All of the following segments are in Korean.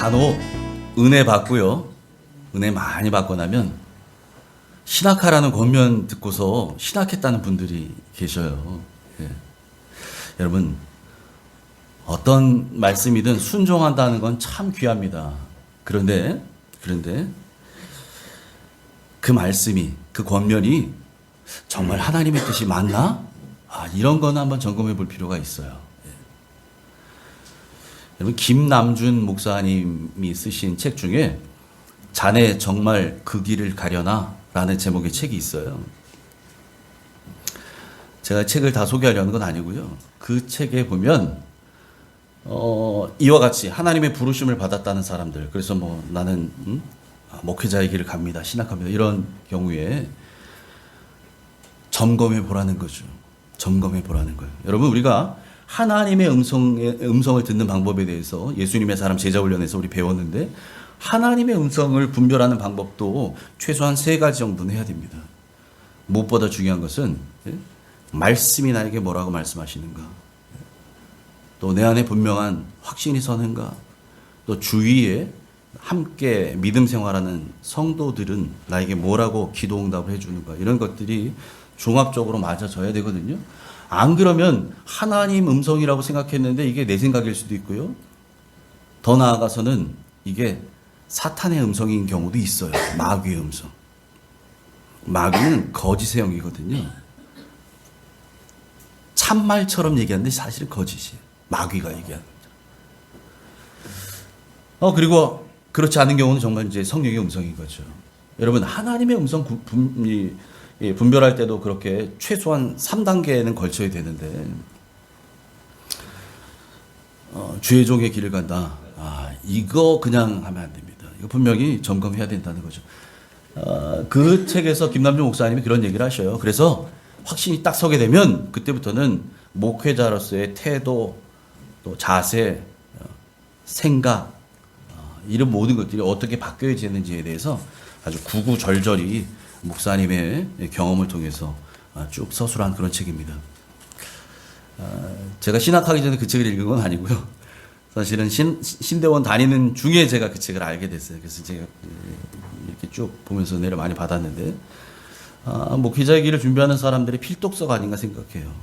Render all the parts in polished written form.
간혹 은혜 받고요. 은혜 많이 받고 나면 신학하라는 권면 듣고서 신학했다는 분들이 계셔요. 예. 여러분, 어떤 말씀이든 순종한다는 건 참 귀합니다. 그런데 그 말씀이, 그 권면이 정말 하나님의 뜻이 맞나? 이런 건 한번 점검해 볼 필요가 있어요. 예. 여러분, 김남준 목사님이 쓰신 책 중에 자네 정말 그 길을 가려나? 라는 제목의 책이 있어요. 제가 책을 다 소개하려는 건 아니고요. 그 책에 보면 이와 같이 하나님의 부르심을 받았다는 사람들, 그래서 뭐 나는 목회자의 길을 갑니다, 신학합니다, 이런 경우에 점검해 보라는 거죠. 점검해 보라는 거예요. 여러분, 우리가 하나님의 음성을 듣는 방법에 대해서 예수님의 사람 제자 훈련에서 우리 배웠는데, 하나님의 음성을 분별하는 방법도 최소한 3가지 정도는 해야 됩니다. 무엇보다 중요한 것은 말씀이 나에게 뭐라고 말씀하시는가, 또 내 안에 분명한 확신이 서는가, 또 주위에 함께 믿음 생활하는 성도들은 나에게 뭐라고 기도 응답을 해주는가, 이런 것들이 종합적으로 맞아져야 되거든요. 안 그러면 하나님 음성이라고 생각했는데 이게 내 생각일 수도 있고요. 더 나아가서는 이게 사탄의 음성인 경우도 있어요. 마귀의 음성. 마귀는 거짓의 영이거든요. 참말처럼 얘기하는데 사실은 거짓이에요. 마귀가 얘기하는 거죠. 그리고 그렇지 않은 경우는 정말 이제 성령의 음성인 거죠. 여러분, 하나님의 음성 분별할 때도 그렇게 최소한 3단계는 걸쳐야 되는데, 주의 종의 길을 간다. 이거 그냥 하면 안 됩니다. 이거 분명히 점검해야 된다는 거죠. 그 책에서 김남준 목사님이 그런 얘기를 하셔요. 그래서 확신이 딱 서게 되면 그때부터는 목회자로서의 태도, 또 자세, 생각, 이런 모든 것들이 어떻게 바뀌어야 되는지에 대해서 아주 구구절절히 목사님의 경험을 통해서 쭉 서술한 그런 책입니다. 제가 신학하기 전에 그 책을 읽은 건 아니고요. 사실은 신대원 다니는 중에 제가 그 책을 알게 됐어요. 그래서 제가 이렇게 쭉 보면서 은혜를 많이 받았는데, 목회자의 길을 준비하는 사람들의 필독서가 아닌가 생각해요.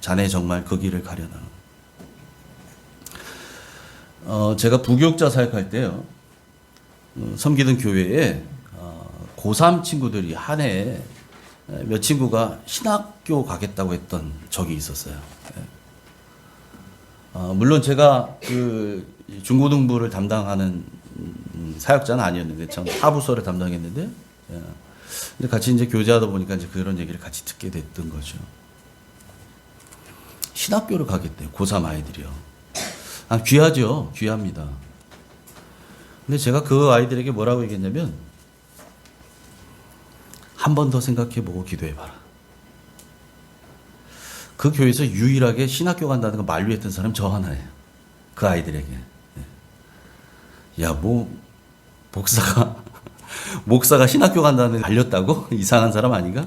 자네 정말 그 길을 가려나. 제가 부교육자 사역할 때요, 섬기던 교회에 고3 친구들이 한 해에 몇 친구가 신학교 가겠다고 했던 적이 있었어요. 물론 제가 그 중고등부를 담당하는 사역자는 아니었는데, 참 하부서를 담당했는데, 근데 같이 이제 교제하다 보니까 이제 그런 얘기를 같이 듣게 됐던 거죠. 신학교를 가겠대요, 고3 아이들이요. 귀하죠. 귀합니다. 근데 제가 그 아이들에게 뭐라고 얘기했냐면, 한 번 더 생각해보고 기도해봐라. 그 교회에서 유일하게 신학교 간다는 거 만류했던 사람이 저 하나예요. 그 아이들에게. 야, 뭐 목사가 신학교 간다는 거 알렸다고? 이상한 사람 아닌가?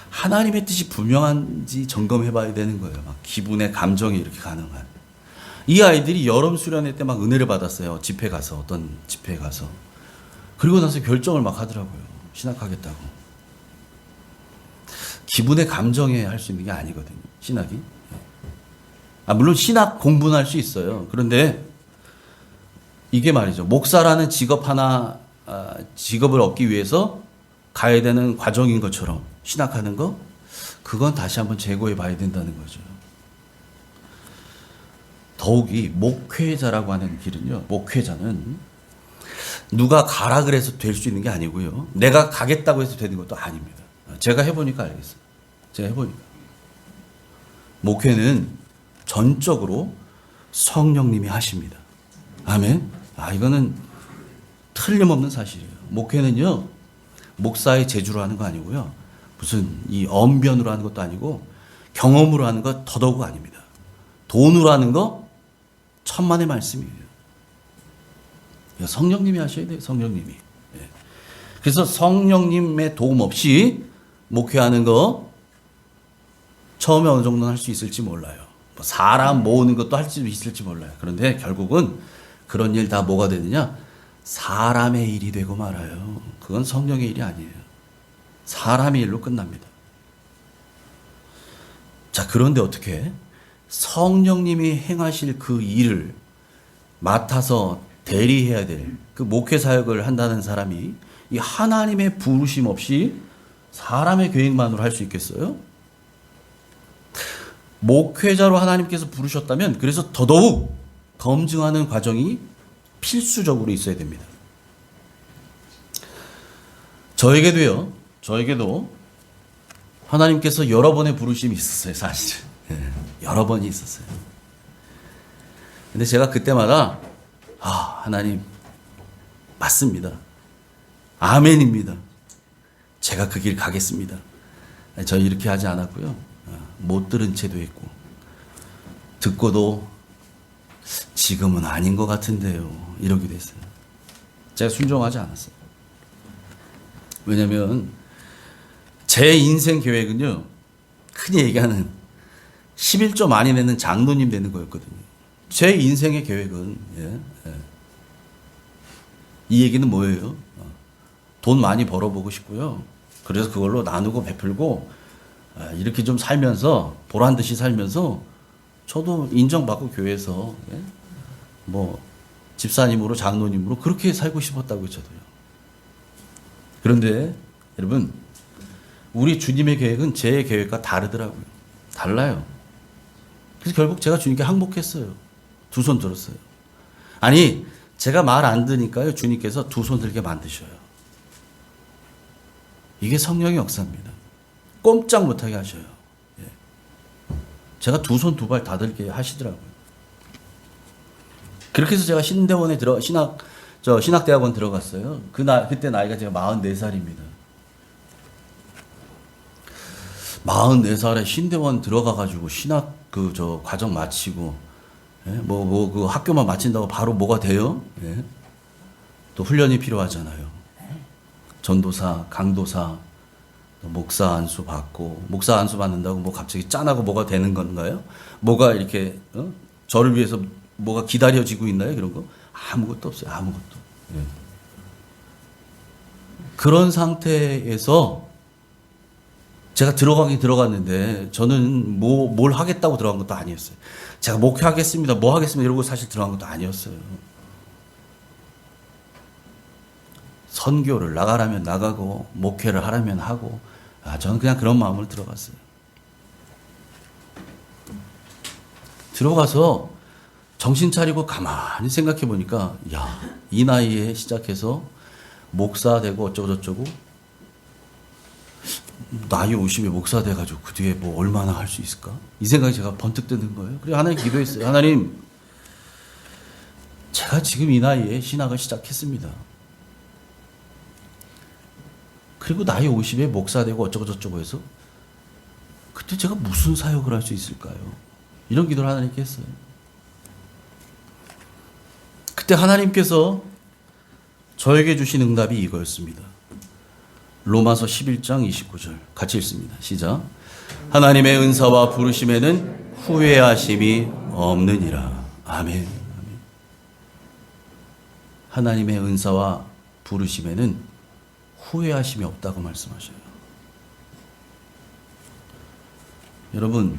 하나님의 뜻이 분명한지 점검해봐야 되는 거예요. 막 기분의 감정이 이렇게 가능한. 이 아이들이 여름 수련회 때 막 은혜를 받았어요. 집회 가서, 어떤 집회 가서. 그리고 나서 결정을 막 하더라고요. 신학하겠다고. 기분의 감정에 할 수 있는 게 아니거든요, 신학이. 물론 신학 공부는 할 수 있어요. 그런데 이게 말이죠, 목사라는 직업 하나, 직업을 얻기 위해서 가야 되는 과정인 것처럼 신학하는 거, 그건 다시 한번 재고해 봐야 된다는 거죠. 더욱이 목회자라고 하는 길은요, 목회자는 누가 가라 그래서 될 수 있는 게 아니고요, 내가 가겠다고 해서 되는 것도 아닙니다. 제가 해보니까 알겠어요. 제가 해보니까. 목회는 전적으로 성령님이 하십니다. 아멘. 이거는 틀림없는 사실이에요. 목회는요, 목사의 재주로 하는 거 아니고요, 무슨 이 언변으로 하는 것도 아니고, 경험으로 하는 것 더더욱 아닙니다. 돈으로 하는 거 천만의 말씀이에요. 성령님이 하셔야 돼요. 성령님이. 그래서 성령님의 도움 없이 목회하는 거 처음에 어느 정도는 할 수 있을지 몰라요. 사람 모으는 것도 할 수 있을지 몰라요. 그런데 결국은 그런 일 다 뭐가 되느냐? 사람의 일이 되고 말아요. 그건 성령의 일이 아니에요. 사람의 일로 끝납니다. 자, 그런데 어떻게 성령님이 행하실 그 일을 맡아서 대리해야 될 그 목회 사역을 한다는 사람이 이 하나님의 부르심 없이 사람의 계획만으로 할 수 있겠어요? 목회자로 하나님께서 부르셨다면 그래서 더더욱 검증하는 과정이 필수적으로 있어야 됩니다. 저에게도 하나님께서 여러 번의 부르심이 있었어요, 사실. 여러 번이 있었어요. 근데 제가 그때마다 하나님 맞습니다. 아멘입니다. 제가 그 길 가겠습니다. 저 이렇게 하지 않았고요. 못 들은 채도 했고 듣고도 지금은 아닌 것 같은데요. 이러기도 했어요. 제가 순종하지 않았어요. 왜냐하면 제 인생 계획은요. 흔히 얘기하는 11조 많이 내는 장로님 되는 거였거든요. 제 인생의 계획은 이 얘기는 뭐예요? 돈 많이 벌어보고 싶고요. 그래서 그걸로 나누고 베풀고 이렇게 좀 살면서 보란듯이 살면서 저도 인정받고 교회에서 뭐 집사님으로 장로님으로 그렇게 살고 싶었다고요. 저도요. 그런데 여러분 우리 주님의 계획은 제 계획과 다르더라고요. 달라요. 그래서 결국 제가 주님께 항복했어요. 두 손 들었어요. 아니 제가 말 안 듣니까요. 주님께서 두 손 들게 만드셔요. 이게 성령의 역사입니다. 꼼짝 못하게 하셔요. 제가 두 손 두 발 다 들게 하시더라고요. 그렇게 해서 제가 신대원에 신학대학원 들어갔어요. 그때 나이가 제가 44살입니다. 44살에 신대원 들어가가지고 신학 과정 마치고 그 학교만 마친다고 바로 뭐가 돼요? 또 훈련이 필요하잖아요. 전도사, 강도사, 목사 안수 받고 목사 안수 받는다고 뭐 갑자기 짠하고 뭐가 되는 건가요? 뭐가 이렇게 저를 위해서 뭐가 기다려지고 있나요? 그런 거 아무것도 없어요. 아무것도. 그런 상태에서 제가 들어갔는데 저는 뭘 하겠다고 들어간 것도 아니었어요. 제가 목회하겠습니다. 뭐 하겠습니다. 이러고 사실 들어간 것도 아니었어요. 선교를 나가라면 나가고 목회를 하라면 하고 저는 그냥 그런 마음으로 들어갔어요. 들어가서 정신 차리고 가만히 생각해 보니까 이 나이에 시작해서 목사 되고 어쩌고저쩌고 나이 50에 목사 돼가지고 그 뒤에 뭐 얼마나 할 수 있을까? 이 생각이 제가 번뜩 드는 거예요. 그래서 하나님 기도했어요. 하나님, 제가 지금 이 나이에 신학을 시작했습니다. 그리고 나이 50에 목사 되고 어쩌고저쩌고 해서 그때 제가 무슨 사역을 할 수 있을까요? 이런 기도를 하나님께 했어요. 그때 하나님께서 저에게 주신 응답이 이거였습니다. 로마서 11장 29절 같이 읽습니다. 시작. 하나님의 은사와 부르심에는 후회하심이 없느니라. 아멘. 하나님의 은사와 부르심에는 후회하심이 없다고 말씀하셔요. 여러분,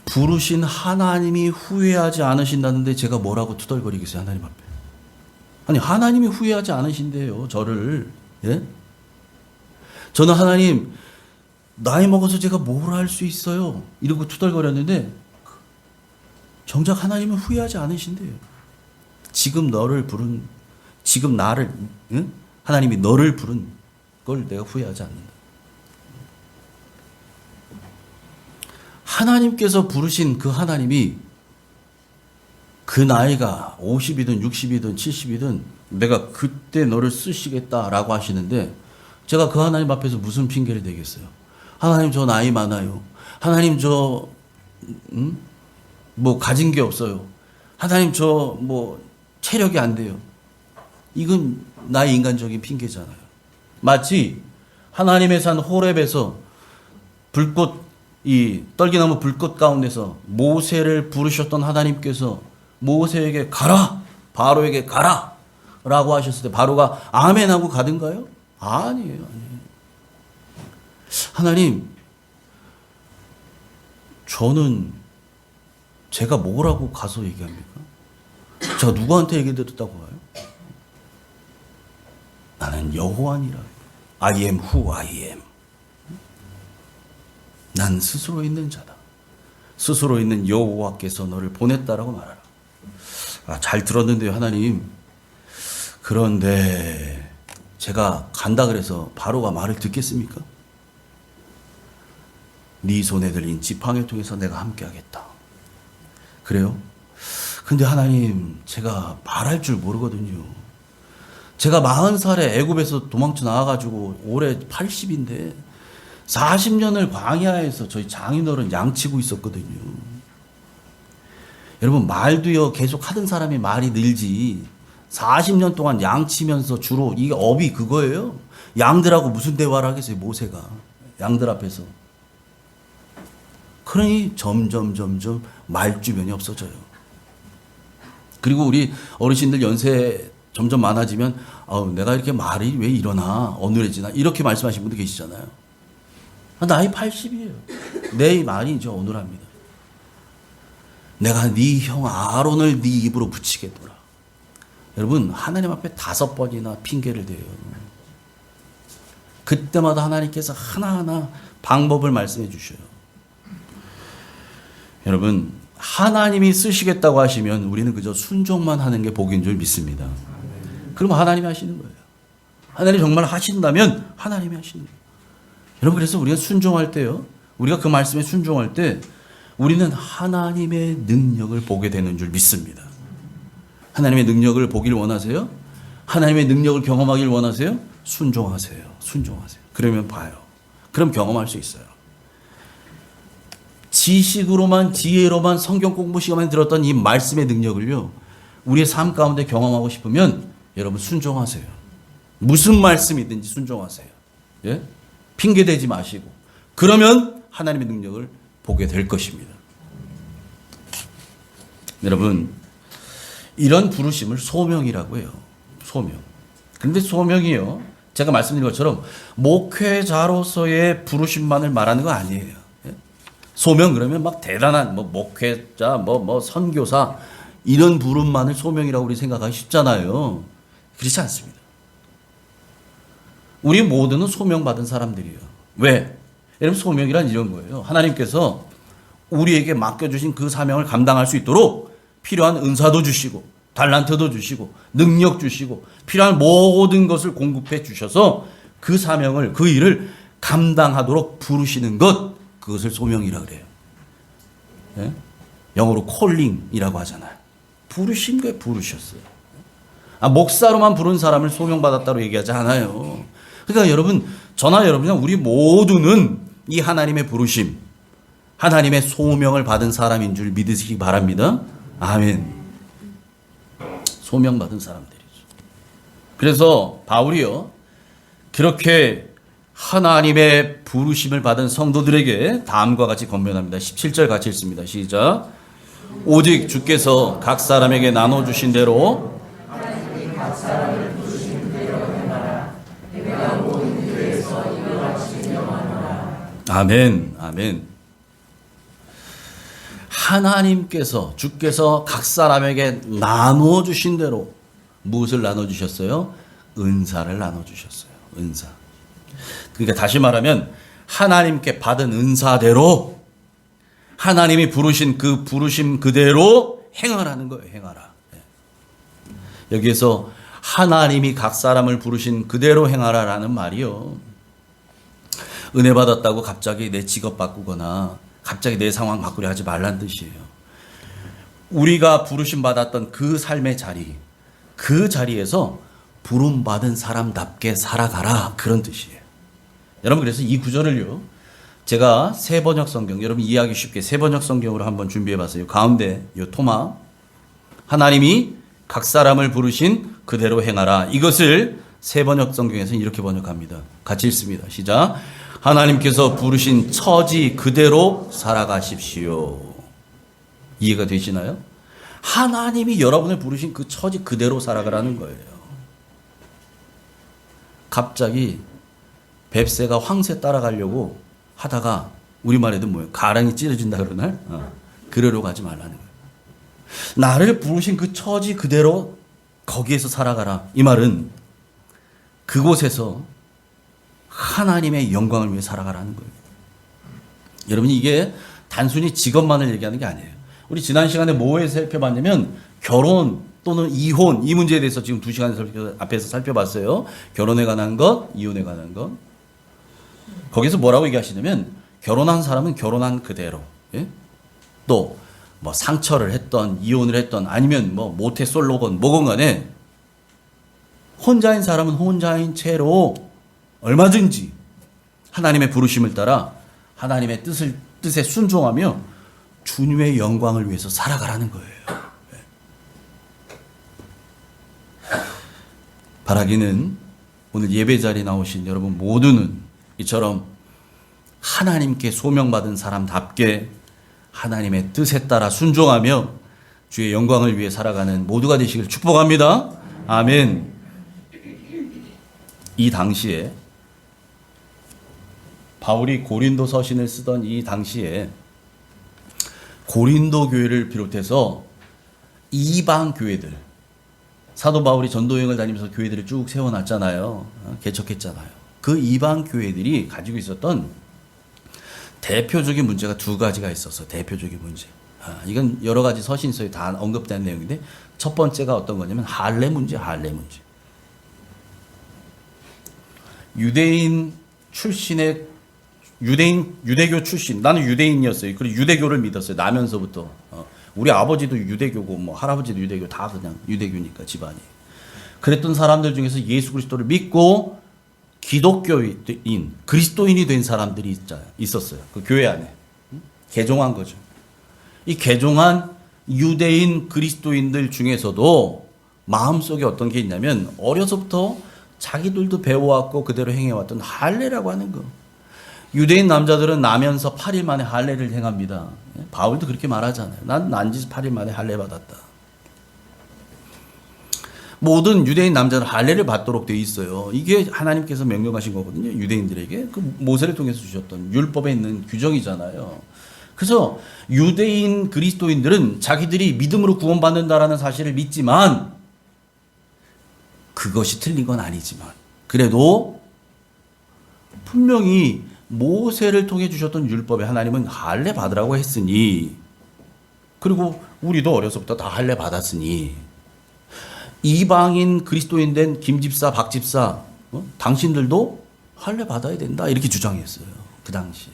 부르신 하나님이 후회하지 않으신다는데 제가 뭐라고 투덜거리겠어요, 하나님 앞에. 아니, 하나님이 후회하지 않으신대요, 저를. 저는 하나님, 나이 먹어서 제가 뭘 할 수 있어요? 이러고 투덜거렸는데, 정작 하나님은 후회하지 않으신대요. 지금 나를, 하나님이 너를 부른 걸 내가 후회하지 않는다. 하나님께서 부르신 그 하나님이 그 나이가 50이든 60이든 70이든 내가 그때 너를 쓰시겠다라고 하시는데 제가 그 하나님 앞에서 무슨 핑계를 대겠어요? 하나님 저 나이 많아요. 하나님 저 뭐 가진 게 없어요. 하나님 저 뭐 체력이 안 돼요. 이건 나의 인간적인 핑계잖아요. 마치 하나님의 산 호렙에서 불꽃 이 떨기나무 불꽃 가운데서 모세를 부르셨던 하나님께서 모세에게 가라, 바로에게 가라 라고 하셨을 때 바로가 아멘 하고 가든가요? 아니에요. 하나님, 저는 제가 뭐라고 가서 얘기합니까? 제가 누구한테 얘기 들었다고 봐요? 나는 여호와니라. I am who I am. 난 스스로 있는 자다. 스스로 있는 여호와께서 너를 보냈다라고 말하라. 잘 들었는데요, 하나님. 그런데 제가 간다 그래서 바로가 말을 듣겠습니까? 네 손에 들린 지팡이를 통해서 내가 함께하겠다. 그래요? 근데 하나님, 제가 말할 줄 모르거든요. 제가 40살에 애굽에서 도망쳐 나와가지고 올해 80인데 40년을 광야에서 저희 장인어른 양치고 있었거든요. 여러분, 말도요 계속 하던 사람이 말이 늘지 40년 동안 양치면서 주로 이게 업이 그거예요. 양들하고 무슨 대화를 하겠어요, 모세가. 양들 앞에서. 그러니 점점 말주변이 없어져요. 그리고 우리 어르신들 연세 점점 많아지면 내가 이렇게 말이 왜 이러나 어눌해지나 이렇게 말씀하시는 분도 계시잖아요. 나이 80이에요. 내 말이 이제 어눌합니다. 내가 네 형 아론을 네 입으로 붙이겠노라. 여러분, 하나님 앞에 5번이나 핑계를 대요. 그때마다 하나님께서 하나하나 방법을 말씀해 주셔요. 여러분, 하나님이 쓰시겠다고 하시면 우리는 그저 순종만 하는 게 복인 줄 믿습니다. 그럼 하나님이 하시는 거예요. 하나님이 정말 하신다면 하나님이 하시는 거예요. 여러분, 그래서 우리가 순종할 때요, 우리가 그 말씀에 순종할 때 우리는 하나님의 능력을 보게 되는 줄 믿습니다. 하나님의 능력을 보길 원하세요? 하나님의 능력을 경험하길 원하세요? 순종하세요. 순종하세요. 그러면 봐요. 그럼 경험할 수 있어요. 지식으로만, 지혜로만, 성경 공부 시간에 들었던 이 말씀의 능력을요, 우리의 삶 가운데 경험하고 싶으면 여러분 순종하세요. 무슨 말씀이든지 순종하세요. 예? 핑계대지 마시고. 그러면 하나님의 능력을 보게 될 것입니다. 여러분, 이런 부르심을 소명이라고 해요. 소명. 그런데 소명이요, 제가 말씀드린 것처럼 목회자로서의 부르심만을 말하는 거 아니에요. 예? 소명 그러면 막 대단한 목회자, 선교사 이런 부름만을 소명이라고 우리 생각하기 쉽잖아요. 그렇지 않습니다. 우리 모두는 소명받은 사람들이에요. 왜? 여러분, 소명이란 이런 거예요. 하나님께서 우리에게 맡겨주신 그 사명을 감당할 수 있도록 필요한 은사도 주시고 달란트도 주시고 능력 주시고 필요한 모든 것을 공급해 주셔서 그 사명을, 그 일을 감당하도록 부르시는 것, 그것을 소명이라고 그래요. 예? 영어로 콜링이라고 하잖아요. 부르신 게 부르셨어요. 목사로만 부른 사람을 소명받았다고 얘기하지 않아요. 그러니까 여러분, 저나 여러분이나 우리 모두는 이 하나님의 부르심, 하나님의 소명을 받은 사람인 줄 믿으시기 바랍니다. 아멘. 소명받은 사람들이죠. 그래서 바울이요, 그렇게 하나님의 부르심을 받은 성도들에게 다음과 같이 권면합니다. 17절 같이 읽습니다. 시작. 오직 주께서 각 사람에게 나눠주신 대로 아멘, 아멘. 하나님께서, 주께서 각 사람에게 나눠주신 대로 무엇을 나눠주셨어요? 은사를 나눠주셨어요. 은사. 그러니까 다시 말하면 하나님께 받은 은사대로 하나님이 부르신 그 부르심 그대로 행하라는 거예요. 행하라. 여기에서 하나님이 각 사람을 부르신 그대로 행하라라는 말이요, 은혜 받았다고 갑자기 내 직업 바꾸거나 갑자기 내 상황 바꾸려 하지 말란 뜻이에요. 우리가 부르심 받았던 그 삶의 자리, 그 자리에서 부름 받은 사람답게 살아가라, 그런 뜻이에요. 여러분, 그래서 이 구절을요, 제가 새 번역 성경, 여러분 이해하기 쉽게 새 번역 성경으로 한번 준비해 봤어요. 가운데 요 토마, 하나님이 각 사람을 부르신 그대로 행하라, 이것을 새 번역 성경에서는 이렇게 번역합니다. 같이 읽습니다. 시작. 하나님께서 부르신 처지 그대로 살아가십시오. 이해가 되시나요? 하나님이 여러분을 부르신 그 처지 그대로 살아가라는 거예요. 갑자기 뱁새가 황새 따라가려고 하다가 우리말에도 뭐예요? 가랑이 찢어진다 그러나? 그러려고 하지 말라는 거예요. 나를 부르신 그 처지 그대로 거기에서 살아가라. 이 말은 그곳에서 하나님의 영광을 위해 살아가라는 거예요. 여러분, 이게 단순히 직업만을 얘기하는 게 아니에요. 우리 지난 시간에 뭐에 살펴봤냐면 결혼 또는 이혼, 이 문제에 대해서 지금 2시간 앞에서 살펴봤어요. 결혼에 관한 것, 이혼에 관한 것. 거기서 뭐라고 얘기하시냐면 결혼한 사람은 결혼한 그대로, 예? 또 뭐 상처를 했던, 이혼을 했던, 아니면 뭐 모태솔로건 뭐건 간에 혼자인 사람은 혼자인 채로 얼마든지 하나님의 부르심을 따라 하나님의 뜻에 순종하며 주님의 영광을 위해서 살아가라는 거예요. 바라기는 오늘 예배 자리에 나오신 여러분 모두는 이처럼 하나님께 소명받은 사람답게 하나님의 뜻에 따라 순종하며 주의 영광을 위해 살아가는 모두가 되시길 축복합니다. 아멘. 이 당시에 바울이 고린도 서신을 쓰던 이 당시에 고린도 교회를 비롯해서 이방 교회들, 사도 바울이 전도여행을 다니면서 교회들을 쭉 세워놨잖아요. 개척했잖아요. 그 이방 교회들이 가지고 있었던 대표적인 문제가 두 가지가 있었어요. 대표적인 문제. 이건 여러 가지 서신서에 다 언급된 내용인데 첫 번째가 어떤 거냐면 할례 문제. 유대인 출신의 유대교 출신. 나는 유대인이었어요. 그리고 유대교를 믿었어요. 나면서부터. 우리 아버지도 유대교고 뭐 할아버지도 유대교, 다 그냥 유대교니까 집안이. 그랬던 사람들 중에서 예수 그리스도를 믿고 기독교인, 그리스도인이 된 사람들이 있었어요. 그 교회 안에. 개종한 거죠. 이 개종한 유대인 그리스도인들 중에서도 마음속에 어떤 게 있냐면 어려서부터 자기들도 배워왔고 그대로 행해왔던 할례라고 하는 거. 유대인 남자들은 나면서 8일 만에 할례를 행합니다. 바울도 그렇게 말하잖아요. 난 난지 8일 만에 할례 받았다. 모든 유대인 남자는 할례를 받도록 되어 있어요. 이게 하나님께서 명령하신 거거든요. 유대인들에게. 그 모세를 통해서 주셨던 율법에 있는 규정이잖아요. 그래서 유대인 그리스도인들은 자기들이 믿음으로 구원받는다라는 사실을 믿지만 그것이 틀린 건 아니지만 그래도 분명히 모세를 통해 주셨던 율법에 하나님은 할례 받으라고 했으니, 그리고 우리도 어려서부터 다 할례 받았으니 이방인 그리스도인 된 김집사, 박집사, 당신들도 할례 받아야 된다 이렇게 주장했어요. 그 당시.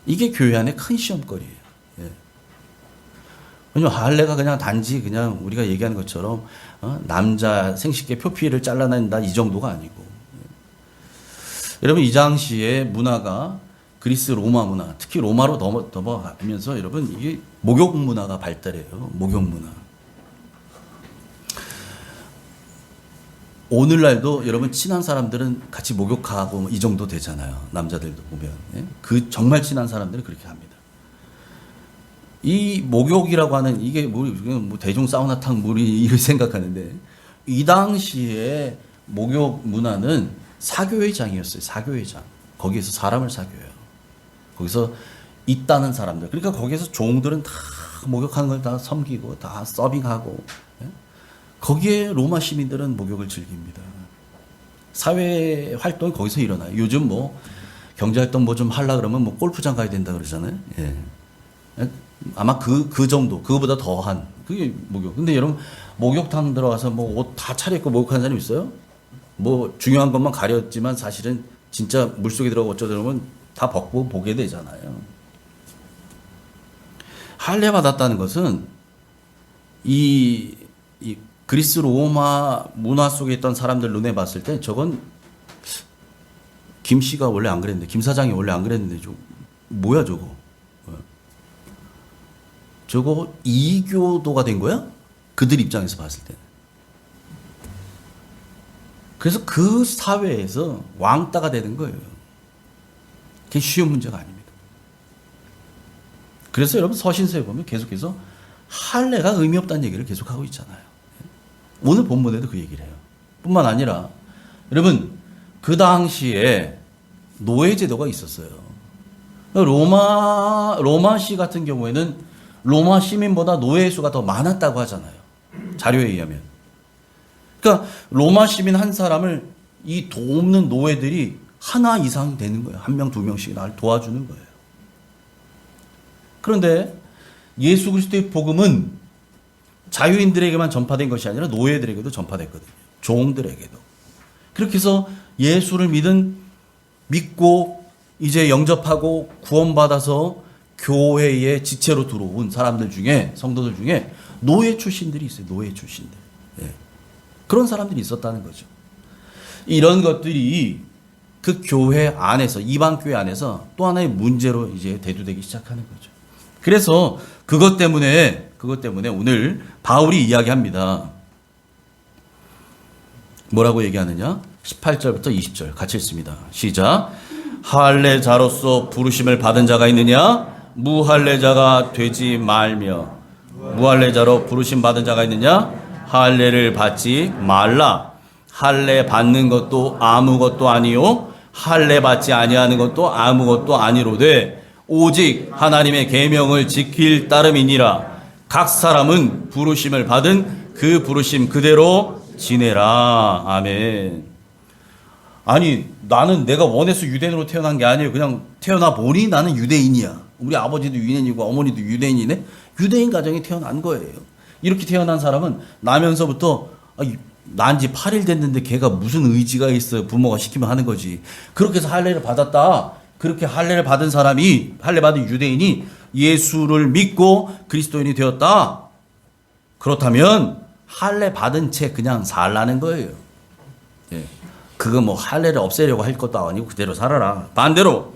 이게 교회 안에 큰 시험거리예요. 예. 왜냐면 할례가 그냥 단지 그냥 우리가 얘기하는 것처럼 남자 생식기 표피를 잘라낸다 이 정도가 아니고, 여러분 이 당시의 문화가 그리스 로마 문화, 특히 로마로 넘어가면서 여러분 이게 목욕 문화가 발달해요. 목욕 문화. 오늘날도 여러분 친한 사람들은 같이 목욕하고 이 정도 되잖아요. 남자들도 보면. 예? 그 정말 친한 사람들은 그렇게 합니다. 이 목욕이라고 하는 이게 뭐 대중 사우나탕 물이 생각하는데 이 당시에 목욕 문화는 사교회장이었어요. 사교회장. 거기에서 사람을 사교해요. 거기서 있다는 사람들. 그러니까 거기에서 종들은 다 목욕하는 걸 다 섬기고 다 서빙하고. 예? 거기에 로마 시민들은 목욕을 즐깁니다. 사회 활동이 거기서 일어나요. 요즘 뭐 경제활동 뭐 좀 하려 그러면 뭐 골프장 가야 된다 그러잖아요. 예. 아마 그 정도, 그거보다 더한 그게 목욕. 근데 여러분 목욕탕 들어가서 뭐 옷 다 차려입고 목욕하는 사람 있어요? 뭐 중요한 것만 가렸지만 사실은 진짜 물속에 들어가 어쩌다 보면 다 벗고 보게 되잖아요. 할례 받았다는 것은 이 그리스 로마 문화 속에 있던 사람들 눈에 봤을 때 저건 김 씨가 원래 안 그랬는데, 김 사장이 원래 안 그랬는데 뭐야 저거? 저거 이교도가 된 거야? 그들 입장에서 봤을 때는. 그래서 그 사회에서 왕따가 되는 거예요. 그게 쉬운 문제가 아닙니다. 그래서 여러분 서신서에 보면 계속해서 할례가 의미 없다는 얘기를 계속하고 있잖아요. 오늘 본문에도 그 얘기를 해요. 뿐만 아니라 여러분 그 당시에 노예제도가 있었어요. 로마시 같은 경우에는 로마 시민보다 노예 수가 더 많았다고 하잖아요. 자료에 의하면. 그러니까 로마 시민 한 사람을 이 돕는 노예들이 하나 이상 되는 거예요. 한 명, 두 명씩 나를 도와주는 거예요. 그런데 예수 그리스도의 복음은 자유인들에게만 전파된 것이 아니라 노예들에게도 전파됐거든요. 종들에게도. 그렇게 해서 예수를 믿고 이제 영접하고 구원받아서 교회의 지체로 들어온 사람들 중에, 성도들 중에 노예 출신들이 있어요. 노예 출신들. 예. 그런 사람들이 있었다는 거죠. 이런 것들이 그 교회 안에서, 이방 교회 안에서 또 하나의 문제로 이제 대두되기 시작하는 거죠. 그래서 그것 때문에 오늘 바울이 이야기합니다. 뭐라고 얘기하느냐? 18절부터 20절 같이 읽습니다. 시작. 할례자로서 부르심을 받은 자가 있느냐? 무할례자가 되지 말며. 무할례자로 부르심 받은 자가 있느냐? 할례를 받지 말라. 할례 받는 것도 아무것도 아니요 할례 받지 아니하는 것도 아무것도 아니로되 오직 하나님의 계명을 지킬 따름이니라. 각 사람은 부르심을 받은 그 부르심 그대로 지내라. 아멘. 아니 나는 내가 원해서 유대인으로 태어난 게 아니에요. 그냥 태어나 보니 나는 유대인이야. 우리 아버지도 유대인이고 어머니도 유대인이네. 유대인 가정에 태어난 거예요. 이렇게 태어난 사람은 나면서부터 난 지 8일 됐는데 걔가 무슨 의지가 있어 부모가 시키면 하는 거지. 그렇게 해서 할례를 받았다. 그렇게 할례를 받은 사람이, 할례 받은 유대인이 예수를 믿고 그리스도인이 되었다. 그렇다면 할례 받은 채 그냥 살라는 거예요. 예. 그거 뭐 할례를 없애려고 할 것도 아니고 그대로 살아라. 반대로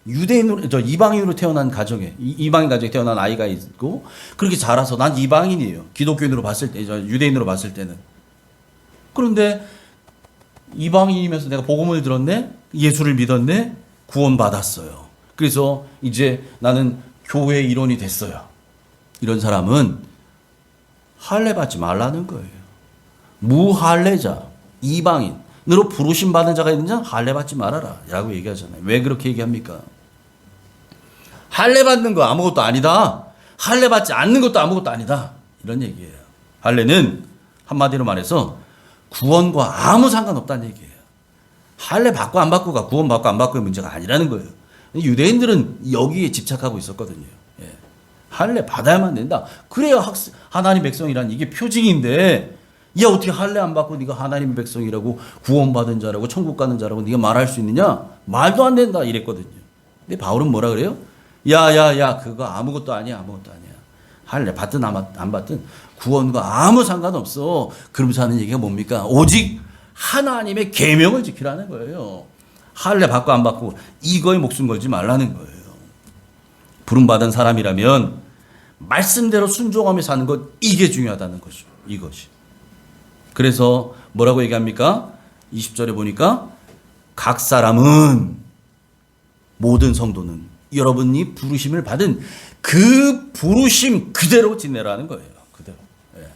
유대인으로, 이방인으로 태어난 가정에, 이방인 가정에 태어난 아이가 있고 그렇게 자라서 난 이방인이에요. 기독교인으로 봤을 때, 유대인으로 봤을 때는. 그런데 이방인이면서 내가 복음을 들었네, 예수를 믿었네, 구원받았어요. 그래서 이제 나는 교회의 일원이 됐어요. 이런 사람은 할례 받지 말라는 거예요. 무할례자, 이방인으로 부르심 받은 자가 있는 자 할례 받지 말아라 라고 얘기하잖아요. 왜 그렇게 얘기합니까? 할례 받는 거 아무것도 아니다. 할례 받지 않는 것도 아무것도 아니다. 이런 얘기예요. 할례는 한마디로 말해서 구원과 아무 상관없다는 얘기예요. 할례 받고 안 받고가 구원 받고 안 받고의 문제가 아니라는 거예요. 유대인들은 여기에 집착하고 있었거든요. 예. 할례 받아야만 된다. 그래야 하나님 백성이란 이게 표징인데, 야 어떻게 할례 안 받고 네가 하나님 백성이라고 구원받은 자라고 천국 가는 자라고 네가 말할 수 있느냐? 말도 안 된다 이랬거든요. 근데 바울은 뭐라 그래요? 야야야 그거 아무것도 아니야. 아무것도 아니야. 할례 받든 안 받든 구원과 아무 상관없어. 그러면서 하는 얘기가 뭡니까? 오직 하나님의 계명을 지키라는 거예요. 할례 받고 안 받고 이거에 목숨 걸지 말라는 거예요. 부름받은 사람이라면 말씀대로 순종하며 사는 것, 이게 중요하다는 거죠. 이것이. 그래서 뭐라고 얘기합니까? 20절에 보니까 각 사람은, 모든 성도는 여러분이 부르심을 받은 그 부르심 그대로 지내라는 거예요. 그대로. 예.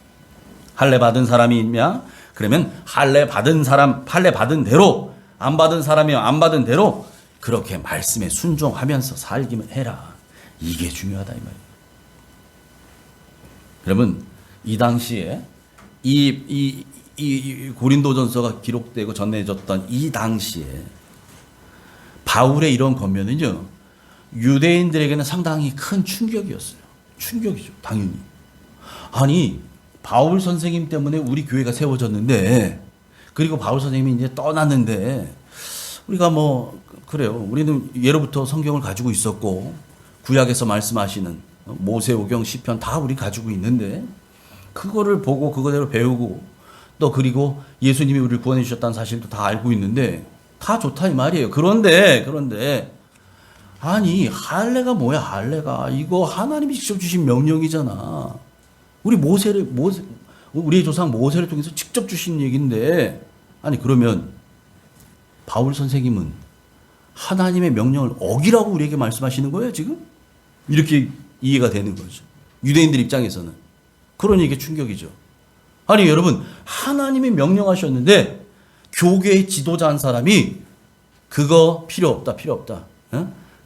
할례 받은 사람이 있냐? 그러면 할례 받은 사람, 할례 받은 대로, 안 받은 사람이면 안 받은 대로 그렇게 말씀에 순종하면서 살기만 해라. 이게 중요하다 이 말이에요. 여러분 이 당시에 이 고린도전서가 기록되고 전해졌던 이 당시에 바울의 이런 권면은요, 유대인들에게는 상당히 큰 충격이었어요. 충격이죠, 당연히. 아니 바울 선생님 때문에 우리 교회가 세워졌는데, 그리고 바울 선생님이 이제 떠났는데, 우리가 뭐 그래요. 우리는 예로부터 성경을 가지고 있었고 구약에서 말씀하시는 모세오경 시편 다 우리 가지고 있는데, 그거를 보고 그거대로 배우고 또 그리고 예수님이 우리를 구원해 주셨다는 사실도 다 알고 있는데 다 좋다 이 말이에요. 그런데 아니 할례가 뭐야? 할례가 이거 하나님이 직접 주신 명령이잖아. 우리의 조상 모세를 통해서 직접 주신 얘기인데, 아니 그러면 바울 선생님은 하나님의 명령을 어기라고 우리에게 말씀하시는 거예요, 지금? 이렇게 이해가 되는 거죠. 유대인들 입장에서는. 그러니 이게 충격이죠. 아니, 여러분, 하나님이 명령하셨는데, 교계의 지도자 한 사람이 그거 필요 없다, 필요 없다.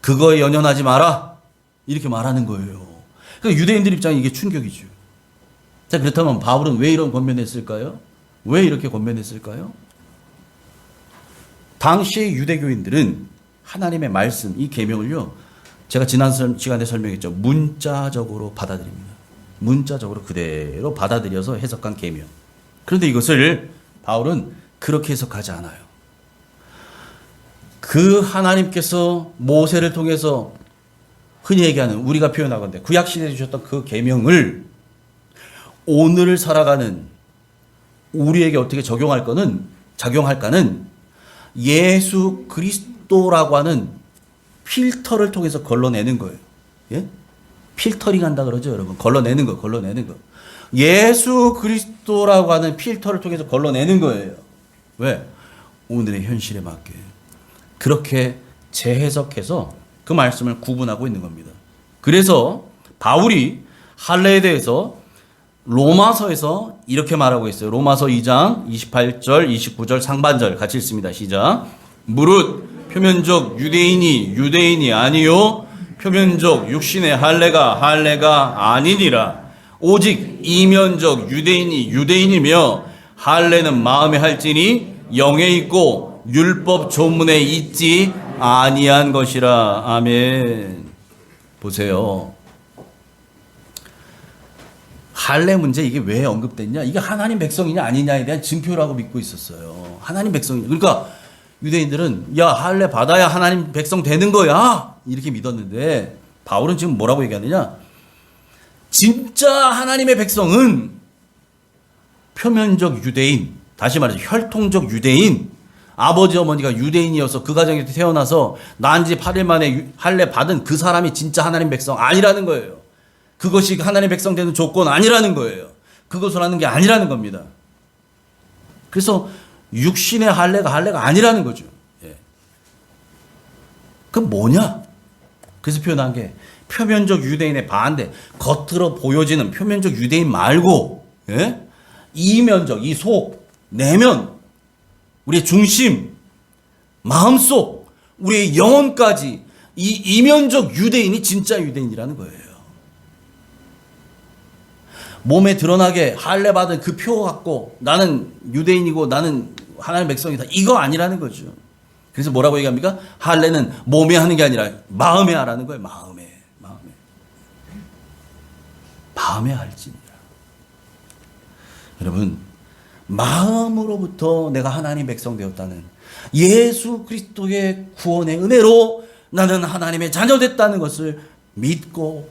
그거에 연연하지 마라. 이렇게 말하는 거예요. 그러니까 유대인들 입장에 이게 충격이죠. 자, 그렇다면 바울은 왜 이런 권면을 했을까요? 왜 이렇게 권면했을까요? 당시의 유대교인들은 하나님의 말씀, 이 계명을요, 제가 지난 시간에 설명했죠. 문자적으로 받아들입니다. 문자적으로 그대로 받아들여서 해석한 계명. 그런데 이것을 바울은 그렇게 해석하지 않아요. 그 하나님께서 모세를 통해서 흔히 얘기하는, 우리가 표현하건대 구약시대에 주셨던 그 계명을 오늘 살아가는 우리에게 어떻게 작용할까는 예수 그리스도라고 하는 필터를 통해서 걸러내는 거예요. 예? 필터링 한다 그러죠, 여러분. 걸러내는 거. 예수 그리스도라고 하는 필터를 통해서 걸러내는 거예요. 왜? 오늘의 현실에 맞게. 그렇게 재해석해서 그 말씀을 구분하고 있는 겁니다. 그래서 바울이 할례에 대해서 로마서에서 이렇게 말하고 있어요. 로마서 2장 28절, 29절 상반절 같이 읽습니다. 시작. 무릇 표면적 유대인이 아니요 표면적 육신의 할례가 아니니라. 오직 이면적 유대인이며 할례는 마음에 할지니 영에 있고 율법 조문에 있지 아니한 것이라. 아멘. 보세요. 할례 문제 이게 왜 언급됐냐? 이게 하나님 백성이냐 아니냐에 대한 증표라고 믿고 있었어요. 하나님 백성이냐. 그러니까 유대인들은 야, 할례 받아야 하나님 백성 되는 거야, 이렇게 믿었는데 바울은 지금 뭐라고 얘기하느냐? 진짜 하나님의 백성은 표면적 유대인, 다시 말해서 혈통적 유대인, 아버지 어머니가 유대인이어서 그 가정에 태어나서 난 지 8일 만에 할례 받은 그 사람이 진짜 하나님 백성 아니라는 거예요. 그것이 하나님 백성 되는 조건 아니라는 거예요. 그것을 하는 게 아니라는 겁니다. 그래서 육신의 할례가 아니라는 거죠. 예. 그럼 뭐냐? 그래서 표현한 게 표면적 유대인의 반대, 겉으로 보여지는 표면적 유대인 말고, 예? 이면적, 이 속, 내면, 우리의 중심, 마음속, 우리의 영혼까지 이 이면적 유대인이 진짜 유대인이라는 거예요. 몸에 드러나게 할례 받은 그 표 갖고 나는 유대인이고 나는 하나님의 백성이다, 이거 아니라는 거죠. 그래서 뭐라고 얘기합니까? 할례는 몸에 하는 게 아니라 마음에 하라는 거예요. 마음에 할지니라. 여러분, 마음으로부터 내가 하나님 백성 되었다는 예수 그리스도의 구원의 은혜로 나는 하나님의 자녀 됐다는 것을 믿고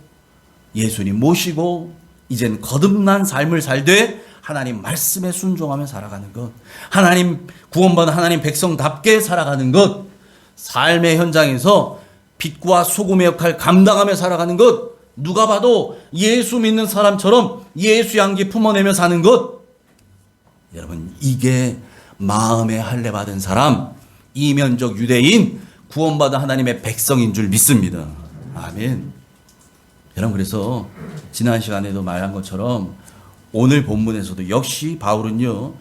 예수님 모시고 이젠 거듭난 삶을 살되 하나님 말씀에 순종하며 살아가는 것, 하나님 구원받은 하나님 백성답게 살아가는 것, 삶의 현장에서 빛과 소금의 역할 감당하며 살아가는 것, 누가 봐도 예수 믿는 사람처럼 예수 향기 품어내며 사는 것, 여러분, 이게 마음에 할례 받은 사람, 이면적 유대인, 구원받은 하나님의 백성인 줄 믿습니다. 아멘. 여러분, 그래서 지난 시간에도 말한 것처럼 오늘 본문에서도 역시 바울은요,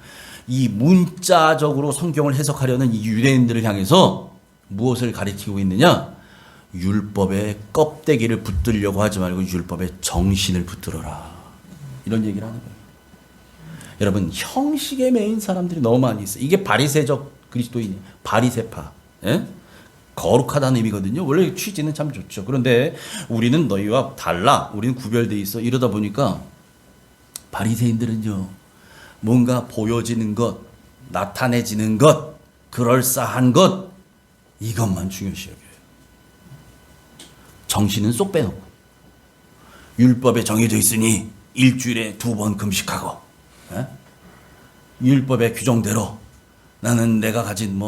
이 문자적으로 성경을 해석하려는 이 유대인들을 향해서 무엇을 가리키고 있느냐? 율법의 껍데기를 붙들려고 하지 말고 율법의 정신을 붙들어라, 이런 얘기를 하는 거예요. 여러분, 형식에 매인 사람들이 너무 많이 있어요. 이게 바리새적 그리스도인이, 바리새파, 예? 거룩하다는 의미거든요. 원래 취지는 참 좋죠. 그런데 우리는 너희와 달라, 우리는 구별되어 있어, 이러다 보니까 바리새인들은요, 뭔가 보여지는 것, 나타내지는 것, 그럴싸한 것, 이것만 중요시 여겨요. 정신은 쏙 빼놓고, 율법에 정해져 있으니 일주일에 2번 금식하고, 예? 율법의 규정대로 나는 내가 가진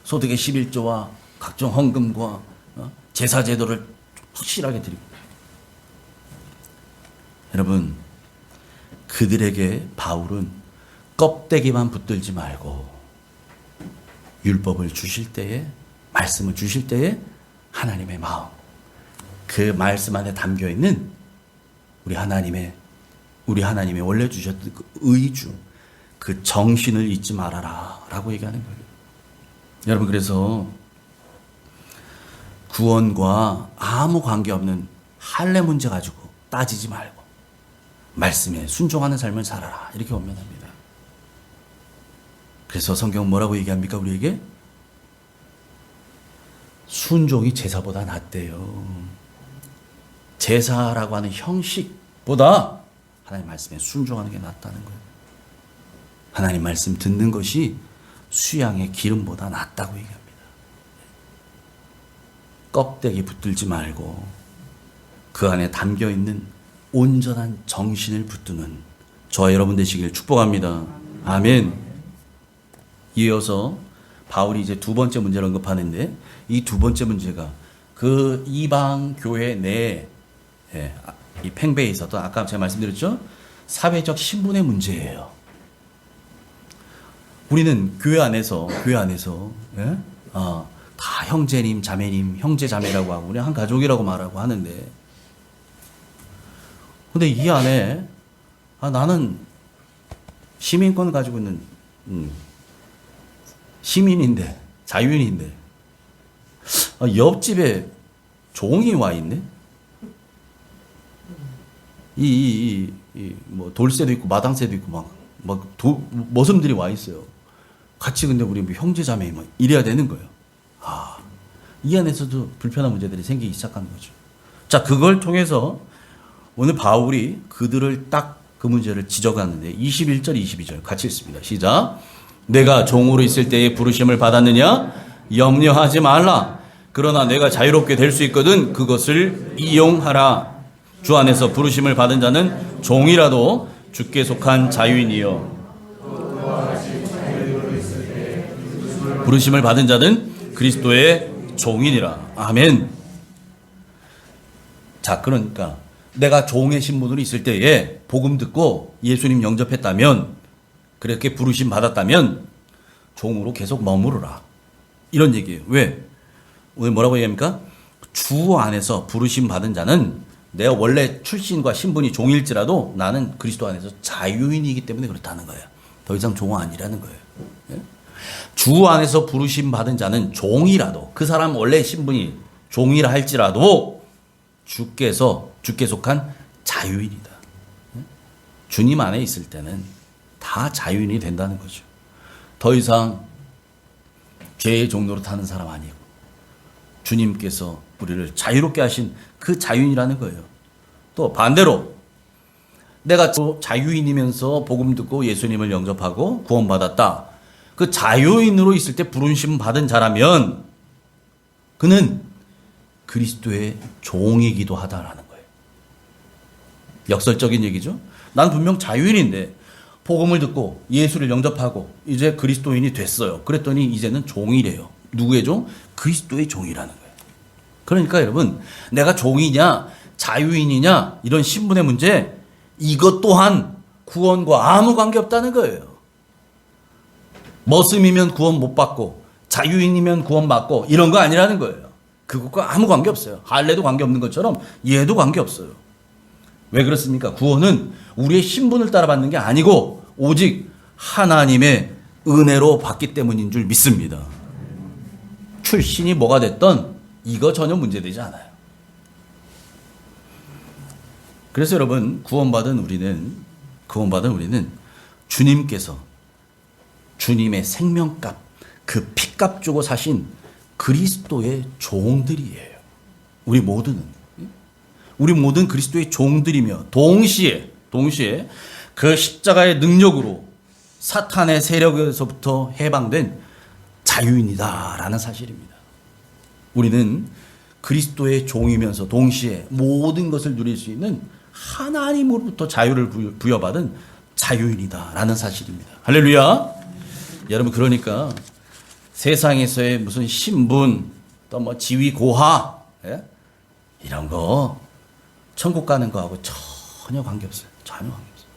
소득의 11조와 각종 헌금과 제사 제도를 확실하게 드리고. 여러분, 그들에게 바울은 껍데기만 붙들지 말고 율법을 주실 때에 말씀을 주실 때에 하나님의 마음, 그 말씀 안에 담겨 있는 우리 하나님의 원래 주셨던 그 의주, 그 정신을 잊지 말아라 라고 얘기하는 거예요. 여러분, 그래서 구원과 아무 관계없는 할례 문제 가지고 따지지 말고 말씀에 순종하는 삶을 살아라, 이렇게 권면합니다. 그래서 성경은 뭐라고 얘기합니까? 우리에게 순종이 제사보다 낫대요. 제사라고 하는 형식보다 하나님 말씀에 순종하는 게 낫다는 거예요. 하나님 말씀 듣는 것이 수양의 기름보다 낫다고 얘기합니다. 껍데기 붙들지 말고 그 안에 담겨있는 온전한 정신을 붙드는 저와 여러분 되시길 축복합니다. 아멘. 이어서 바울이 이제 두 번째 문제를 언급하는데, 이 두 번째 문제가 그 이방 교회 내에 이 팽배에 있었던, 아까 제가 말씀드렸죠, 사회적 신분의 문제예요. 우리는 교회 안에서 다 형제님, 자매님, 형제 자매라고 하고 우리 한 가족이라고 말하고 하는데, 근데 이 안에 나는 시민권을 가지고 있는 시민인데, 자유인인데, 옆집에 종이 와 있네? 뭐 돌쇠도 있고 마당쇠도 있고 머슴들이 와 있어요. 같이 근데 우리 형제 자매 뭐 이래야 되는 거예요. 이 안에서도 불편한 문제들이 생기기 시작하는 거죠. 자, 그걸 통해서 오늘 바울이 그들을 딱 그 문제를 지적하는데 21절, 22절 같이 읽습니다. 시작. 내가 종으로 있을 때에 부르심을 받았느냐? 염려하지 말라. 그러나 내가 자유롭게 될 수 있거든 그것을 이용하라. 주 안에서 부르심을 받은 자는 종이라도 주께 속한 자유인이요. 부르심을 받은 자는 그리스도의 종이니라. 아멘. 자, 그러니까 내가 종의 신분으로 있을 때에 복음 듣고 예수님 영접했다면, 그렇게 부르심 받았다면 종으로 계속 머무르라, 이런 얘기예요. 왜? 오늘 뭐라고 얘기합니까? 주 안에서 부르심 받은 자는, 내가 원래 출신과 신분이 종일지라도 나는 그리스도 안에서 자유인이기 때문에 그렇다는 거예요. 더 이상 종 아니라는 거예요. 주 안에서 부르심 받은 자는 종이라도, 그 사람 원래 신분이 종이라 할지라도 주께 속한 자유인이다. 주님 안에 있을 때는 다 자유인이 된다는 거죠. 더 이상 죄의 종로로 타는 사람 아니고 주님께서 우리를 자유롭게 하신 그 자유인이라는 거예요. 또 반대로 내가 자유인이면서 복음 듣고 예수님을 영접하고 구원받았다, 그 자유인으로 있을 때 부르심 받은 자라면 그는 그리스도의 종이기도 하다라는 거예요. 역설적인 얘기죠. 난 분명 자유인인데 복음을 듣고 예수를 영접하고 이제 그리스도인이 됐어요. 그랬더니 이제는 종이래요. 누구의 종? 그리스도의 종이라는 거예요. 그러니까 여러분, 내가 종이냐 자유인이냐 이런 신분의 문제, 이것 또한 구원과 아무 관계없다는 거예요. 머슴이면 구원 못 받고 자유인이면 구원 받고 이런 거 아니라는 거예요. 그것과 아무 관계없어요. 할례도 관계없는 것처럼 얘도 관계없어요. 왜 그렇습니까? 구원은 우리의 신분을 따라 받는 게 아니고 오직 하나님의 은혜로 받기 때문인 줄 믿습니다. 출신이 뭐가 됐던 이거 전혀 문제되지 않아요. 그래서 여러분, 구원받은 우리는 주님께서 주님의 생명값, 그 피값 주고 사신 그리스도의 종들이에요. 우리 모든 그리스도의 종들이며 동시에 그 십자가의 능력으로 사탄의 세력에서부터 해방된 자유인이다라는 사실입니다. 우리는 그리스도의 종이면서 동시에 모든 것을 누릴 수 있는 하나님으로부터 자유를 부여받은 자유인이다라는 사실입니다. 할렐루야. 여러분, 그러니까 세상에서의 무슨 신분, 또 뭐 지위 고하, 이런 거 천국 가는 거하고 전혀 관계없어요. 전혀 관계없어요.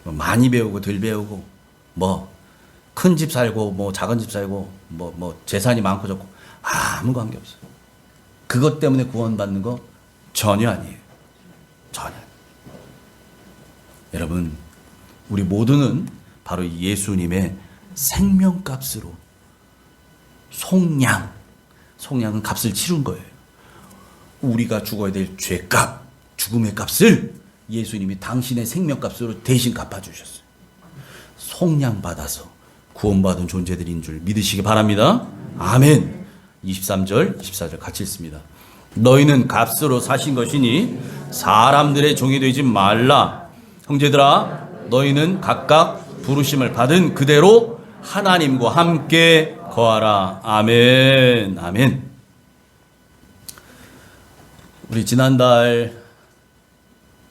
뭐 많이 배우고 덜 배우고 큰 집 살고 뭐 작은 집 살고 뭐 재산이 많고 적고 아무 관계 없어요. 그것 때문에 구원받는 거 전혀 아니에요. 전혀. 여러분, 우리 모두는 바로 예수님의 생명값으로 속량은 값을 치른 거예요. 우리가 죽어야 될 죄값, 죽음의 값을 예수님이 당신의 생명값으로 대신 갚아주셨어요. 속량받아서 구원받은 존재들인 줄 믿으시기 바랍니다. 아멘. 23절, 24절 같이 읽습니다. 너희는 값으로 사신 것이니 사람들의 종이 되지 말라. 형제들아, 너희는 각각 부르심을 받은 그대로 하나님과 함께 거하라. 아멘. 아멘. 우리 지난달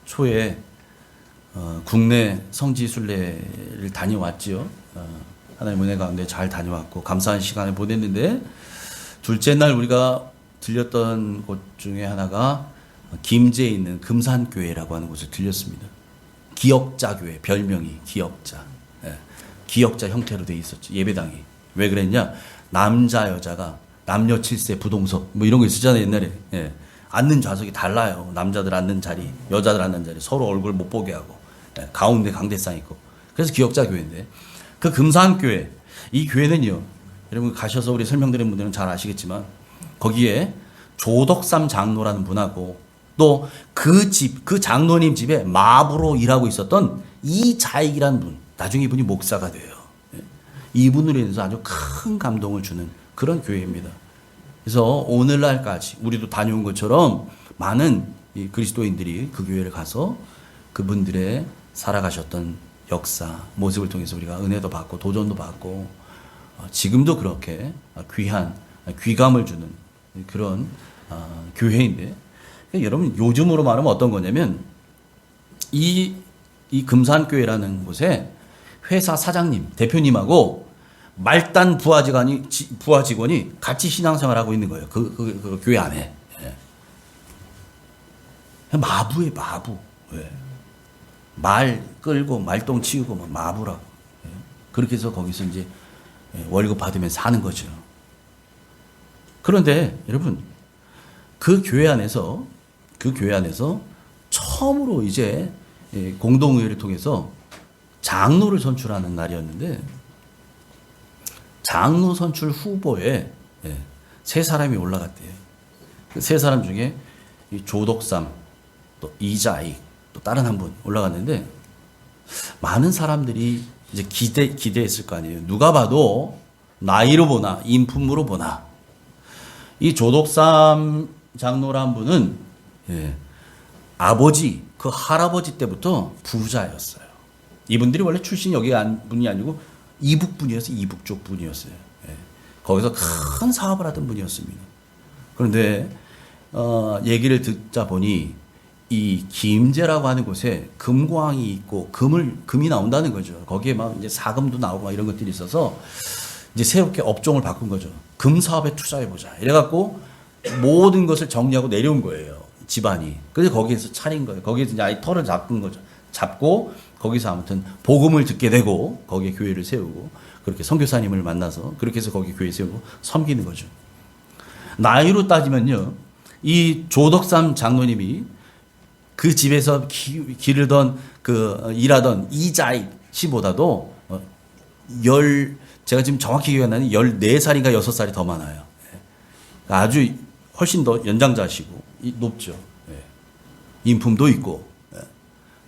초에 국내 성지 순례를 다녀왔지요. 하나님 은혜 가운데 잘 다녀왔고 감사한 시간을 보냈는데, 둘째 날 우리가 들렸던 곳 중에 하나가 김제에 있는 금산교회라고 하는 곳을 들렸습니다. 기역자교회, 별명이 기역자. 기역자 형태로 돼 있었죠. 예배당이. 왜 그랬냐? 남자 여자가 남녀 7세 부동석 뭐 이런 거 있었잖아요, 옛날에. 앉는 좌석이 달라요. 남자들 앉는 자리, 여자들 앉는 자리, 서로 얼굴 못 보게 하고, 가운데 강대상 있고. 그래서 기역자 교회인데, 그 금산교회, 이 교회는요, 여러분 가셔서 우리 설명드린 분들은 잘 아시겠지만, 거기에 조덕삼 장로라는 분하고 또 그 장로님 집에 마부로 일하고 있었던 이자익이라는 분, 나중에 이분이 목사가 돼요. 이분으로 인해서 아주 큰 감동을 주는 그런 교회입니다. 그래서 오늘날까지 우리도 다녀온 것처럼 많은 이 그리스도인들이 그 교회를 가서 그분들의 살아가셨던 역사, 모습을 통해서 우리가 은혜도 받고 도전도 받고, 지금도 그렇게 귀한 귀감을 주는 그런 교회인데, 여러분 요즘으로 말하면 어떤 거냐면 이 금산교회라는 곳에 회사 사장님, 대표님하고 말단 부하 직원이 같이 신앙생활하고 있는 거예요. 그 교회 안에. 마부예요, 마부. 말 끌고 말똥 치우고 마부라고. 그렇게 해서 거기서 이제 월급 받으면 사는 거죠. 그런데 여러분, 그 교회 안에서 처음으로 이제 공동의회를 통해서 장로를 선출하는 날이었는데, 장로 선출 후보에 세 사람이 올라갔대요. 그 세 사람 중에 조덕삼, 또 이자익, 또 다른 한 분 올라갔는데, 많은 사람들이 이제 기대했을 거 아니에요. 누가 봐도 나이로 보나 인품으로 보나, 이 조덕삼 장로란 분은 아버지, 그 할아버지 때부터 부자였어요. 이분들이 원래 출신이 여기 분이 아니고 이북 분이었어요. 이북 쪽 분이었어요. 거기서 큰 사업을 하던 분이었습니다. 그런데 얘기를 듣자 보니 이 김제라고 하는 곳에 금광이 있고 금이 나온다는 거죠. 거기에 막 이제 사금도 나오고 막 이런 것들이 있어서 이제 새롭게 업종을 바꾼 거죠. 금 사업에 투자해 보자. 이래갖고 모든 것을 정리하고 내려온 거예요, 집안이. 그래서 거기에서 차린 거예요. 거기에서 이제 아예 털을 잡은 거죠. 잡고 거기서 아무튼 복음을 듣게 되고 거기에 교회를 세우고, 그렇게 선교사님을 만나서 그렇게 해서 거기 교회 세우고 섬기는 거죠. 나이로 따지면요, 이 조덕삼 장로님이 그 집에서 기르던 일하던 이자익 씨보다도 제가 지금 정확히 기억이 안 나는데 14살인가 6살이 더 많아요. 아주 훨씬 더 연장자시고 높죠. 인품도 있고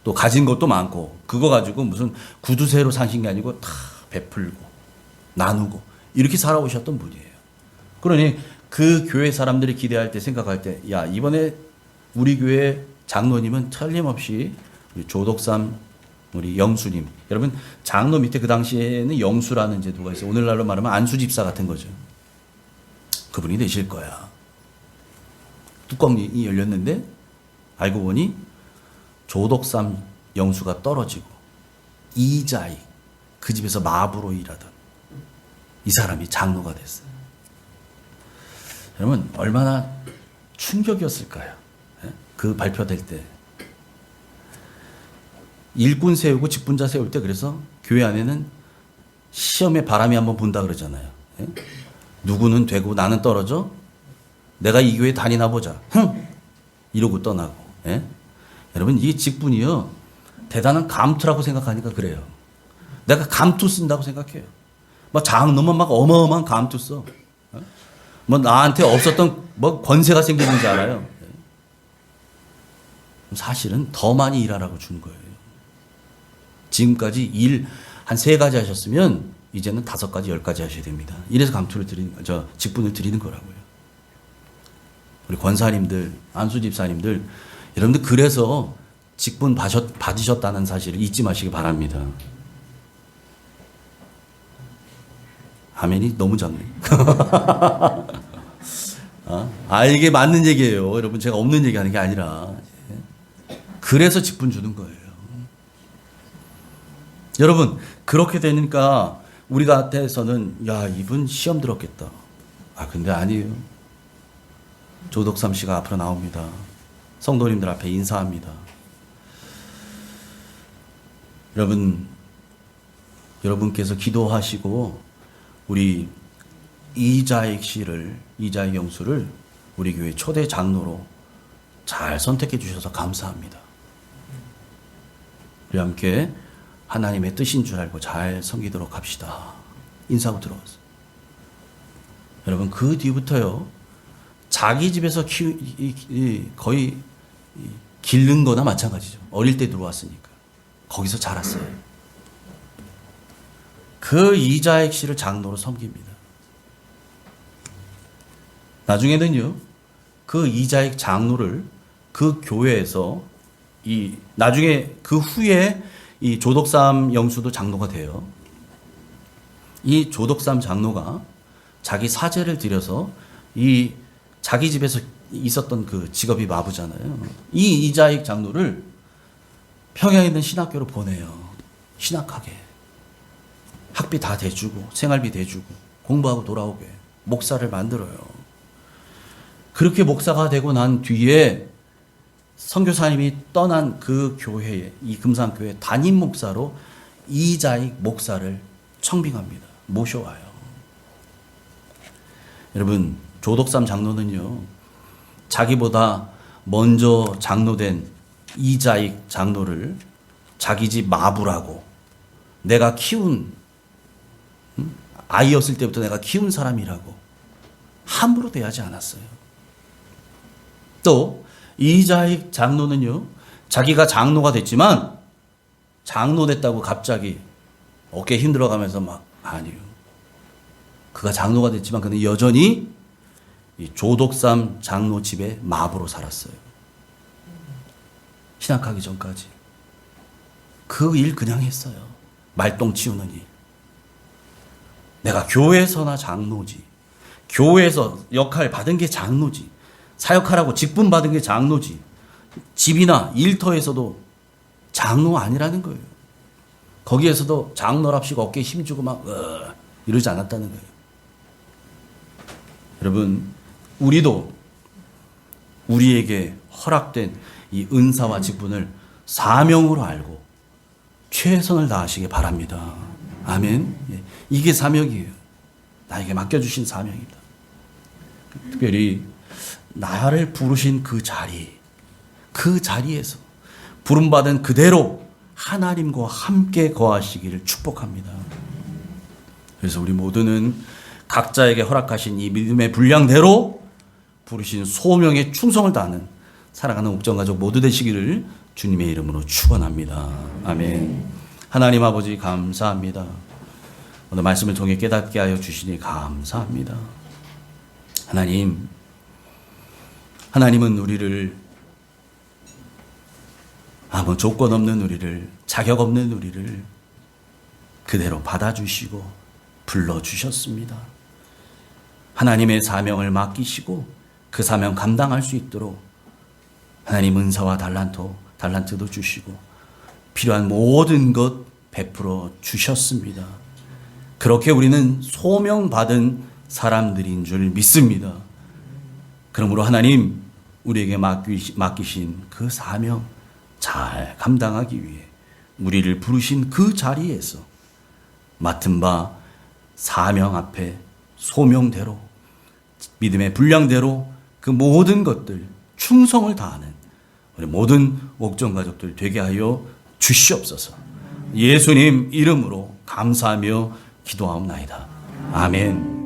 또 가진 것도 많고, 그거 가지고 무슨 구두쇠로 사신 게 아니고 다 베풀고 나누고 이렇게 살아오셨던 분이에요. 그러니 그 교회 사람들이 기대할 때, 생각할 때, 야, 이번에 우리 교회 장로님은 틀림없이 우리 조덕삼 우리 영수님, 여러분 장로 밑에 그 당시에는 영수라는 제도가 있어요. 오늘날로 말하면 안수집사 같은 거죠. 그분이 되실 거야. 뚜껑이 열렸는데 알고 보니 조덕삼 영수가 떨어지고 이자익, 그 집에서 마부로 일하던 이 사람이 장로가 됐어요. 여러분 얼마나 충격이었을까요? 그 발표될 때. 일꾼 세우고 직분자 세울 때, 그래서 교회 안에는 시험에 바람이 한번 분다 그러잖아요. 예? 누구는 되고 나는 떨어져? 내가 이 교회 다니나 보자. 흥! 이러고 떠나고. 예? 여러분, 이 직분이요, 대단한 감투라고 생각하니까 그래요. 내가 감투 쓴다고 생각해요. 막 장로만 막 어마어마한 감투 써. 뭐 나한테 없었던 뭐 권세가 생기는 줄 알아요. 사실은 더 많이 일하라고 준 거예요. 지금까지 일 한 3가지 하셨으면 이제는 5가지, 10가지 하셔야 됩니다. 이래서 직분을 드리는 거라고요. 우리 권사님들, 안수 집사님들, 여러분들 그래서 직분 받으셨다는 사실을 잊지 마시기 바랍니다. 아멘이 너무 작네. 이게 맞는 얘기예요. 여러분, 제가 없는 얘기하는 게 아니라. 그래서 직분 주는 거예요. 여러분, 그렇게 되니까 우리 같아서는, 야, 이분 시험 들었겠다. 근데 아니에요. 조덕삼 씨가 앞으로 나옵니다. 성도님들 앞에 인사합니다. 여러분께서 기도하시고 우리 이자익 영수를 우리 교회 초대 장로로 잘 선택해 주셔서 감사합니다. 우리 함께 하나님의 뜻인 줄 알고 잘 섬기도록 합시다. 인사하고 들어왔어요. 여러분, 그 뒤부터요, 자기 집에서 거의 기른 거나 마찬가지죠. 어릴 때 들어왔으니까. 거기서 자랐어요. 그 이자익 씨를 장로로 섬깁니다. 나중에는요, 그 이자익 장로를 그 교회에서 나중에 그 후에 이 조덕삼 영수도 장로가 돼요. 이 조덕삼 장로가 자기 사제를 들여서 자기 집에서 있었던 그 직업이 마부잖아요. 이 이자익 장로를 평양에 있는 신학교로 보내요. 신학하게. 학비 다 대주고 생활비 대주고 공부하고 돌아오게 목사를 만들어요. 그렇게 목사가 되고 난 뒤에 선교사님이 떠난 그 교회에, 이 금산교회 담임 목사로 이자익 목사를 청빙합니다. 모셔와요. 여러분, 조덕삼 장로는요, 자기보다 먼저 장로된 이자익 장로를 자기 집 마부라고, 내가 키운, 아이였을 때부터 내가 키운 사람이라고 함부로 대하지 않았어요. 또 이자익 장로는요, 자기가 장로가 됐지만 장로 됐다고 갑자기 어깨 힘들어가면서 아니요. 그가 장로가 됐지만 그는 여전히 이 조덕삼 장로 집에 마부로 살았어요. 신학하기 전까지. 그 일 그냥 했어요. 말똥 치우는 일. 내가 교회에서나 장로지. 교회에서 역할 받은 게 장로지. 사역하라고 직분 받은 게 장로지. 집이나 일터에서도 장로 아니라는 거예요. 거기에서도 장로랍시고 어깨에 힘주고 이러지 않았다는 거예요. 여러분, 우리도 우리에게 허락된 이 은사와 직분을 사명으로 알고 최선을 다하시기 바랍니다. 아멘. 이게 사명이에요. 나에게 맡겨주신 사명입니다. 특별히 나를 부르신 그 자리에서 부름받은 그대로 하나님과 함께 거하시기를 축복합니다. 그래서 우리 모두는 각자에게 허락하신 이 믿음의 분량대로 부르신 소명에 충성을 다하는 사랑하는 옥정가족 모두 되시기를 주님의 이름으로 축원합니다. 아멘. 하나님 아버지 감사합니다. 오늘 말씀을 통해 깨닫게 하여 주시니 감사합니다. 하나님은 우리를 아무 조건 없는 우리를, 자격 없는 우리를 그대로 받아주시고 불러주셨습니다. 하나님의 사명을 맡기시고 그 사명 감당할 수 있도록 하나님 은사와 달란트도 주시고 필요한 모든 것 베풀어 주셨습니다. 그렇게 우리는 소명받은 사람들인 줄 믿습니다. 그러므로 하나님, 우리에게 맡기신 그 사명 잘 감당하기 위해 우리를 부르신 그 자리에서 맡은 바 사명 앞에 소명대로 믿음의 분량대로 그 모든 것들 충성을 다하는 우리 모든 옥정 가족들 되게 하여 주시옵소서. 예수님 이름으로 감사하며 기도하옵나이다. 아멘.